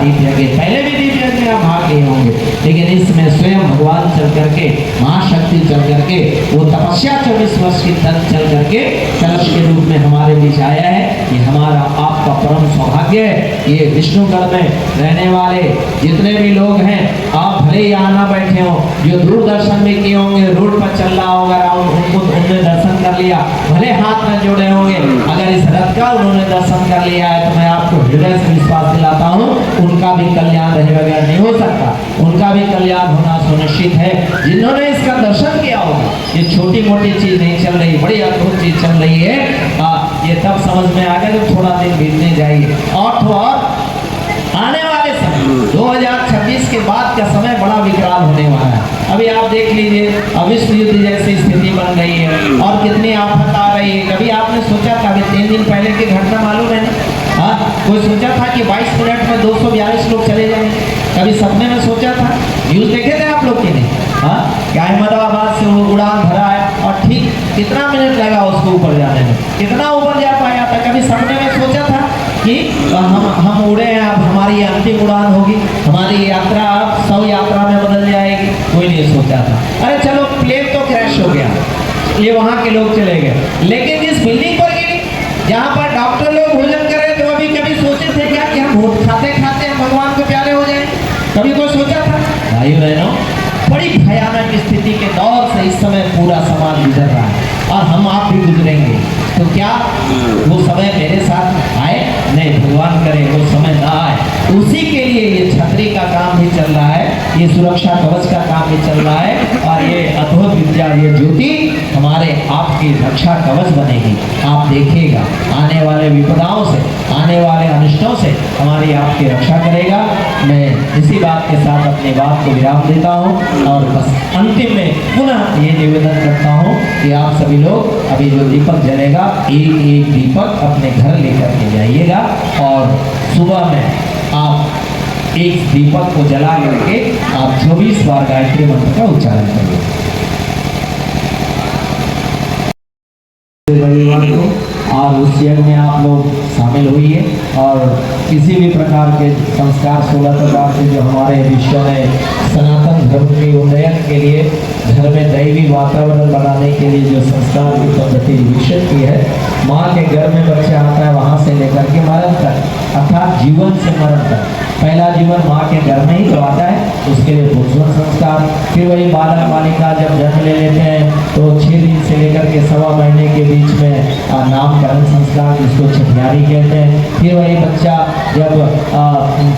दीप यज्ञ, पहले भी दीप यज्ञ में आप भाग लिए होंगे, लेकिन इसमें स्वयं भगवान चल करके, महाशक्ति चल करके, वो तपस्या 24 वर्ष की तक चल करके कलश के रूप में हमारे बीच आया है। ये हमारा आपका परम सौभाग्य है। ये विष्णुगढ़ में रहने वाले जितने भी लोग हैं, आप भले ही आना बैठे हो, जो दूरदर्शन में किए होंगे, रोड पर चल रहा होगा, उनको उन्होंने दर्शन कर लिया, भले हाथ में जोड़े होंगे, अगर इस रथ का उन्होंने दर्शन कर लिया है तो मैं आपको हृदय से विश्वास दिलाता हूँ, उनका भी कल्याण रहे बगैर नहीं हो सकता, उनका भी कल्याण होना सुनिश्चित है। जिन्होंने इसका दर्शन किया होगा, ये छोटी मोटी चीज नहीं चल रही, बड़ी अद्भुत चीज चल रही है। ये तब समझ में आ गया जब थोड़ा दिन बीतने जाएगी। और आने वाले समय 2026 के बाद का समय बड़ा विकराल होने वाला है। अभी आप देख लीजिए, विश्व युद्ध जैसी स्थिति बन रही है और कितनी आफत आ रही है। कभी आपने सोचा था, अभी 3 दिन पहले की घटना मालूम है ना? कोई सोचा था कि 22 मिनट में 242 लोग चले जाएंगे? कभी सपने में सोचा था? न्यूज देखे थे आप लोग के नहीं? क्या अहमदाबाद से वो उड़ान भरा है और ठीक कितना मिनट लगा उसको ऊपर जाने में, कितना ऊपर जा पाया था? कभी सपने में सोचा था कि हम उड़े हैं, अब हमारी अंतिम उड़ान होगी, हमारी यात्रा अब 100 यात्रा में बदल जाएगी? कोई नहीं सोचा था। अरे चलो, प्लेन तो क्रैश हो गया, ये वहाँ के लोग चले गए, लेकिन जिस बिल्डिंग पर गिरी, जहाँ पर डॉक्टर लोग भोजन कर रहे थे, अभी कभी सोचे थे क्या कि हम खाते खाते हम भगवान को प्यारे हो जाएंगे? कभी कोई सोचा था? भाई बहनों, बड़ी भयानक स्थिति के दौर से इस समय पूरा समाज गुजर रहा है और हम आप भी गुजरेंगे। तो क्या वो समय मेरे साथ आए? नहीं, भगवान करे वो समय ना आए। उसी के लिए ये छतरी का काम भी चल रहा है, ये सुरक्षा कवच का काम भी चल रहा है और ये अद्भुत विद्या, ये ज्योति हमारे आपकी रक्षा कवच बनेगी। आप देखिएगा, आने वाले विपदाओं से, आने वाले अनिष्टों से हमारी आपकी रक्षा करेगा। मैं इसी बात के साथ अपनी बात को विराम देता हूँ और बस अंतिम में पुनः ये निवेदन करता हूँ कि आप सभी लोग अभी जो दीपक जलेगा, एक दीपक अपने घर लेकर के जाइएगा और सुबह में आप एक दीपक को जला करके आप 24 बार गायत्री मंत्र का उच्चारण करिए। और उस यज्ञ में आप लोग शामिल हुइए और किसी भी प्रकार के संस्कार, 16 प्रकार के जो हमारे विश्व में सनातन धर्म के उन्नयन के लिए, घर में दैवी वातावरण बनाने के लिए जो संस्कार की पद्धति विकसित की है, माँ के घर में बच्चा आता है वहाँ से लेकर के मरण तक, अर्थात जीवन से मरण तक, पहला जीवन माँ के घर में ही तो आता है, उसके लिए भोजन संस्कार। फिर वही बालक बालिका जब जन्म ले लेते हैं तो 6 दिन से लेकर के 1.25 महीने के बीच में नामकरण संस्कार, जिसको छठियारी कहते हैं। फिर वही बच्चा जब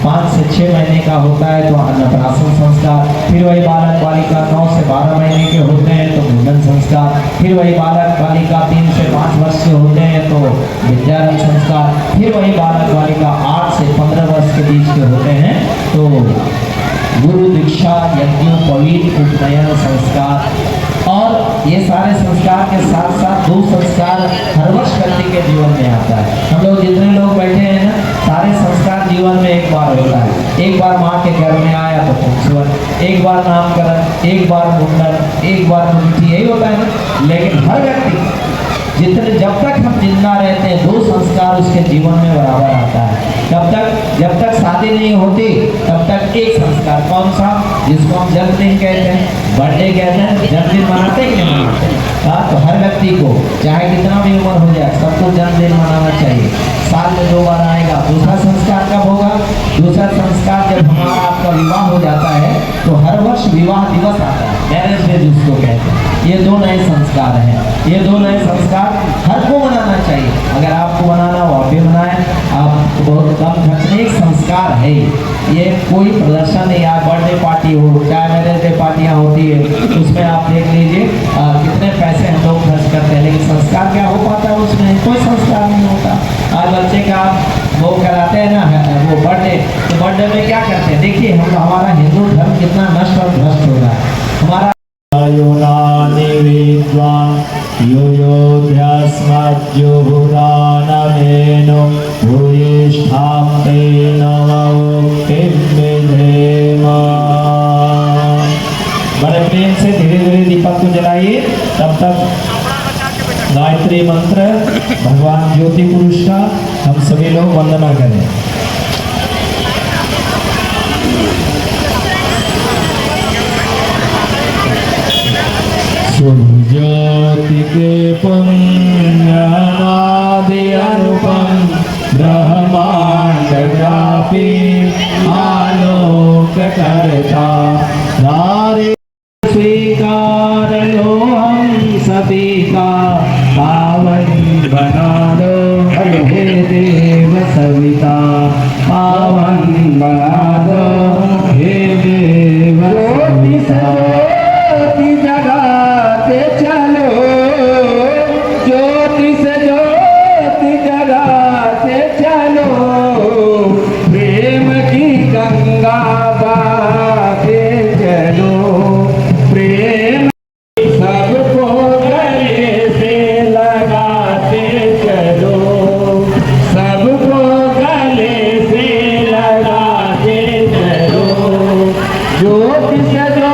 5 से 6 महीने का होता है तो अन्नप्राशन संस्कार। फिर वही बालक बालिका 9 से 12 महीने के होते हैं तो मुंडन संस्कार। फिर वही बालक बालिका 3 से 5 वर्ष के होते हैं तो विद्यारंभ संस्कार। फिर वही बालक बालिका 8 से 15 वर्ष के बीच के होते हैं तो गुरु दीक्षा, यज्ञोपवीत, उपनयन संस्कार। और ये सारे संस्कार के साथ साथ 2 संस्कार हर वर्ष व्यक्ति के जीवन में आता है। हम लोग जितने लोग बैठे हैं ना, सारे संस्कार जीवन में एक बार होता है। एक बार माँ के घर में आया तो पुंसवन, एक बार नामकरण, एक बार मुंडन, एक बार मुंठी, यही होता है ना। लेकिन हर व्यक्ति जब तक हम जिंदा रहते हैं 2 संस्कार उसके जीवन में बराबर आता है। जब तक शादी नहीं होती तब तक एक संस्कार, कौन सा? जिसको हम जन्मदिन कहते हैं, बर्थडे कहते हैं। जन्मदिन मनाते हैं कि नहीं मनाते? तो हर व्यक्ति को चाहे कितना भी उम्र हो जाए, सबको जन्मदिन मनाना चाहिए। साल में 2 बार आएगा। दूसरा संस्कार कब होगा? दूसरा संस्कार जब हमारा आपका विवाह हो जाता है तो हर वर्ष विवाह दिवस आता है, मैरिज डे जिसको कहते हैं। ये 2 नए संस्कार हैं। ये 2 नए संस्कार हर को मनाना चाहिए। अगर आपको मनाना हो आप भी मनाएं। आप बहुत कम खर्च में एक संस्कार है ये, कोई प्रदर्शन नहीं। आप बर्थडे पार्टी हो, चाहे मैरिज डे पार्टियाँ होती है, उसमें आप देख लीजिए कितने पैसे हम लोग खर्च करते हैं, लेकिन संस्कार क्या हो पाता है? उसमें कोई संस्कार नहीं होता। आज बच्चे का वो कराते हैं ना, वो बर्थडे, तो बर्थडे में क्या करते हैं? देखिए हमारा हिंदू धर्म कितना नष्ट और भ्रष्ट हो रहा है। हमारा बड़े प्रेम से धीरे धीरे दीपक को जलाइए। तब तक गायत्री मंत्र भगवान ज्योति पुरुष का हम सभी लोग वंदना करें। व्यापी आलोक करता धारे स्वीकार लो हम सभी का पावन बना दो हे देव सविता पावन बना दो हे देव सविता ज्योति जगाते चलो ज्योति से ज्योति जगाते चलो प्रेम की गंगा बहाते चलो प्रेम सबको गले से लगाते चलो सबको गले से लगाते चलो ज्योति से